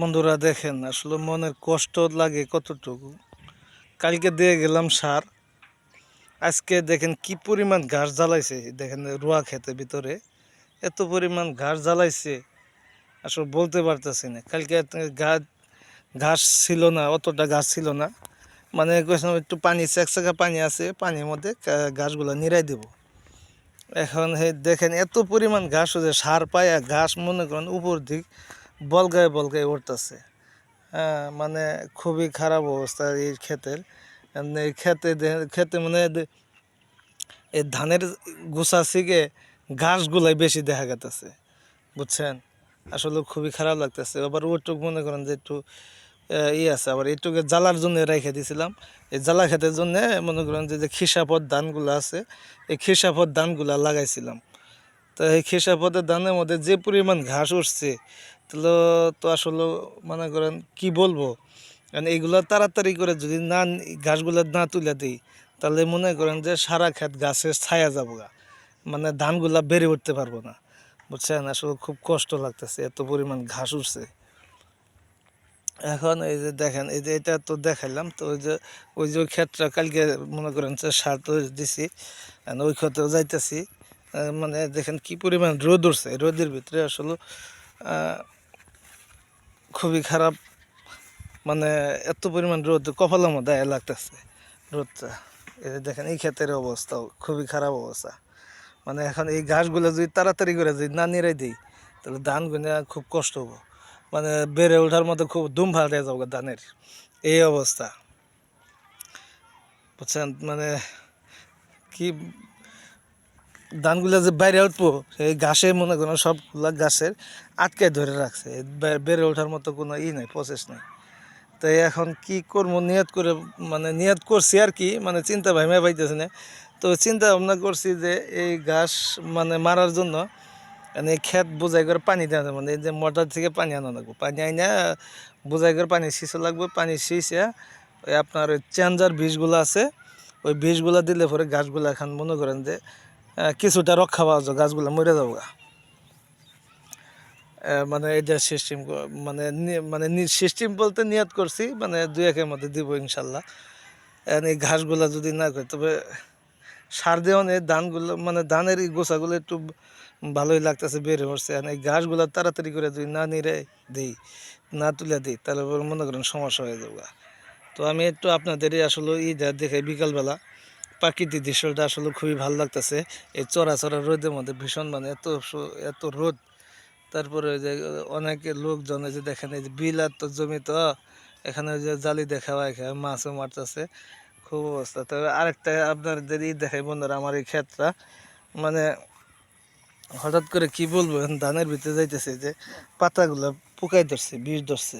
বন্ধুরা দেখেন আসলে মনের কষ্ট লাগে কতটুকু। কালকে দিয়ে গেলাম সার, আজকে দেখেন কি পরিমাণ ঘাস জ্বালাইছে। দেখেন রোয়া খেতে ভিতরে এত পরিমাণ ঘাস জ্বালাইছে, আসলে বলতে পারতেছি না। কালকে ঘাস ছিল না, অতটা ঘাস ছিল না, মানে একটু পানি চেকচেকা পানি আছে, পানির মধ্যে ঘাসগুলো নিড়াই দেব। এখন দেখেন এত পরিমাণ ঘাস হচ্ছে, সার পায়া ঘাস মনে করেন উপর দিক বলগায় বলগায় উঠতেছে। হ্যাঁ, মানে খুবই খারাপ অবস্থা এই ক্ষেতের। এই খেতে মানে এই ধানের গোছা থেকে ঘাসগুলাই বেশি দেখা গেতেছে, বুঝছেন। আসলে খুবই খারাপ লাগতেছে। আবার ওইটুক মনে করেন যে একটু আছে, আবার এইটুকু জ্বালার জন্য রেখে দিয়েছিলাম। এই জ্বালা খেতের জন্য মনে করেন যে খিসাপদ ধানগুলো আছে, এই খিসাপদ ধানগুলা লাগাইছিলাম। তো এই খেসাপদের ধানের মধ্যে যে পরিমাণ ঘাস উঠছে, তাহলে তো আসলে মনে করেন কি বলবো, কারণ এইগুলো তাড়াতাড়ি করে যদি না ঘাসগুলো না তুলে দিই, তাহলে মনে করেন যে সারা ক্ষেত গাছের ছায়া যাবো গা, মানে ধানগুলা বেড়ে উঠতে পারবো না, বুঝছেন। আসলে খুব কষ্ট লাগতেছে, এত পরিমাণ ঘাস উঠছে। এখন এই যে দেখেন, এই যে এটা তো দেখাইলাম, তো ওই যে ক্ষেতটা কালকে মনে করেন যে সার তো দিছি, ওই ক্ষেতেও যাইতেছি। মানে দেখেন কি পরিমাণ রোদ উঠছে, রোদের ভিতরে আসলে খুবই খারাপ। মানে এত পরিমাণ রোদ কপালের মধ্যে লাগতেছে রোদটা। এই যে দেখেন এই ক্ষেতের অবস্থাও খুবই খারাপ অবস্থা। মানে এখন এই ঘাসগুলো যদি তাড়াতাড়ি করে যদি না নিড়াই দিই, তাহলে ধান গুনে খুব কষ্ট হবো, মানে বেড়ে ওঠার মতো খুব দুম ফাটে যাবো ধানের, এই অবস্থা, বুঝছেন। মানে কি ধানগুলো যে বাইরে উঠবো, সেই ঘাসে মনে করেন সবগুলা গাছের আটকে ধরে রাখছে, বেড়ে ওঠার মতো কোনো নাই, প্রসেস নেই। তাই এখন কি করবো নিয়ত করে, মানে নিয়ত করছি আর কি, মানে চিন্তা ভাবনা পাইতেছি না। তো চিন্তা ভাবনা করছি যে এই ঘাস মানে মারার জন্য মানে ক্ষেত বোঝাই করে পানি দেওয়া যাবে, মানে এই যে মোটর থেকে পানি আনা লাগবে, পানি আইনা বোঝাই করে পানি সিঁচা লাগবে। পানি সিঁচে ওই আপনার ওই চেঞ্জার বিষগুলো আছে, ওই বিষগুলো দিলে পরে গাছগুলো এখন মনে করেন যে কিছুটা রক্ষা পাওয়া যায়, গাছগুলো মরে যাবো। মানে এটা সিস্টেম, মানে মানে সিস্টেম বলতে নিয়ত করছি, মানে 2-1-এর মধ্যে দিব ইনশাল্লাহ। এই ঘাসগুলা যদি না করে, তবে সার দেওয়া নেই ধানগুলো, মানে ধানের এই গোছাগুলো একটু ভালোই লাগতেছে, বেড়ে উঠছে। এই ঘাসগুলো তাড়াতাড়ি করে যদি না নিড়ে দিই, না তুলে দিই, তাহলে মনে করেন সমস্যা হয়ে যাবে। তো আমি একটু আপনাদেরই আসলে দেখাই বিকালবেলা প্রাকৃতিক দৃশ্যটা আসলে খুবই ভালো লাগতেছে। এই চড়া রোদের মধ্যে ভীষণ, মানে এত রোদ। তারপরে ওই যে অনেকে লোকজন যে দেখেন এই যে বিলাত তো জমি, তো এখানে ওই যে জালি দেখা হয়, মাছও মারতেছে, খুব অবস্থা। তবে আরেকটা আপনাদের দেখাই বন্ধুরা, আমার এই ক্ষেতটা মানে হঠাৎ করে কি বলবো, ধানের ভিতরে যাইতেছে যে পাতাগুলো পোকাই ধরছে, বিষ ধরছে।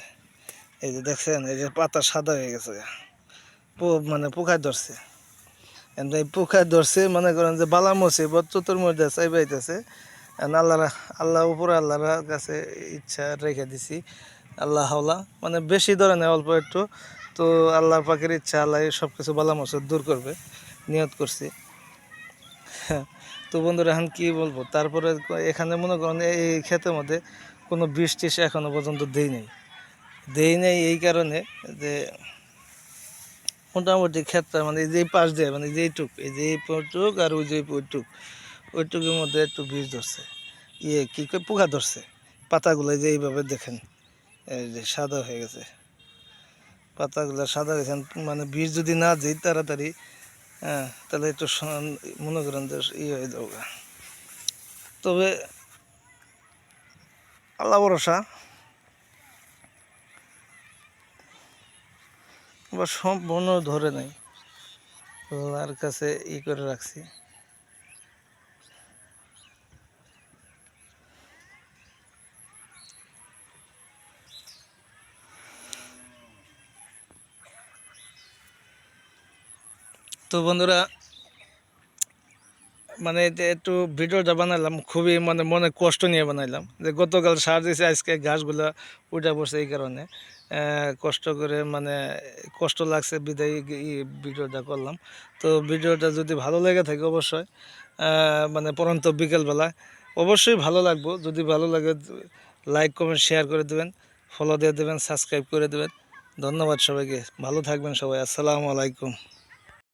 এই যে দেখছেন, এই যে পাতা সাদা হয়ে গেছে, মানে পোকায় ধরছে। এই পোকায় ধরছে, মনে করেন যে বালা মুসিবত চতুর্মধ্যে চাইবাইতেছে। আল্লাহ আল্লাহ উপরে আল্লাহর কাছে ইচ্ছা রেখে দিছি, আল্লাহ হাওলা মানে বেশি ধরে নেই, অল্প একটু। তো আল্লাহর পাকের ইচ্ছা, আল্লাহ সব কিছু বালা মুসিবত দূর করবে, নিয়ত করছি। তো বন্ধুরা এখন কি বলবো, তারপরে এখানে মনে করেন এই ক্ষেতের মধ্যে কোনো বৃষ্টি এখনো পর্যন্ত দেই নেই এই কারণে যে মোটামুটি ক্ষেতটা মানে যে পাশ দিয়ে, মানে যেইটুক, এই যে এইটুক আর ওই যে ওইটুকের মধ্যে একটু বীজ ধরছে, কি করে পোকা ধরছে। পাতাগুলো যে এইভাবে দেখেন, এই যে সাদা হয়ে গেছে, পাতাগুলো সাদা হয়ে গেছে। মানে বীজ যদি না দিই তাড়াতাড়ি, হ্যাঁ, তাহলে একটু মনে করেন যে হয়ে যাবে। তবে আল্লাহ ভরসা, আবার সম্পূর্ণ ধরে নাই, আল্লাহর কাছে করে রাখছি। তো বন্ধুরা, মানে এটা একটু ভিডিওটা বানালাম খুবই, মানে মনে কষ্ট নিয়ে বানাইলাম, যে গতকাল সার দিয়েছে, আজকে ঘাসগুলা উঠে পড়ছে, এই কারণে কষ্ট করে, মানে কষ্ট লাগছে বিদায় ভিডিওটা করলাম। তো ভিডিওটা যদি ভালো লেগে থাকে অবশ্যই, মানে পরন্ত বিকেলবেলা অবশ্যই ভালো লাগবো, যদি ভালো লাগে লাইক কমেন্ট শেয়ার করে দেবেন, ফলো দিয়ে দেবেন, সাবস্ক্রাইব করে দেবেন। ধন্যবাদ সবাইকে, ভালো থাকবেন সবাই। আসসালামু আলাইকুম।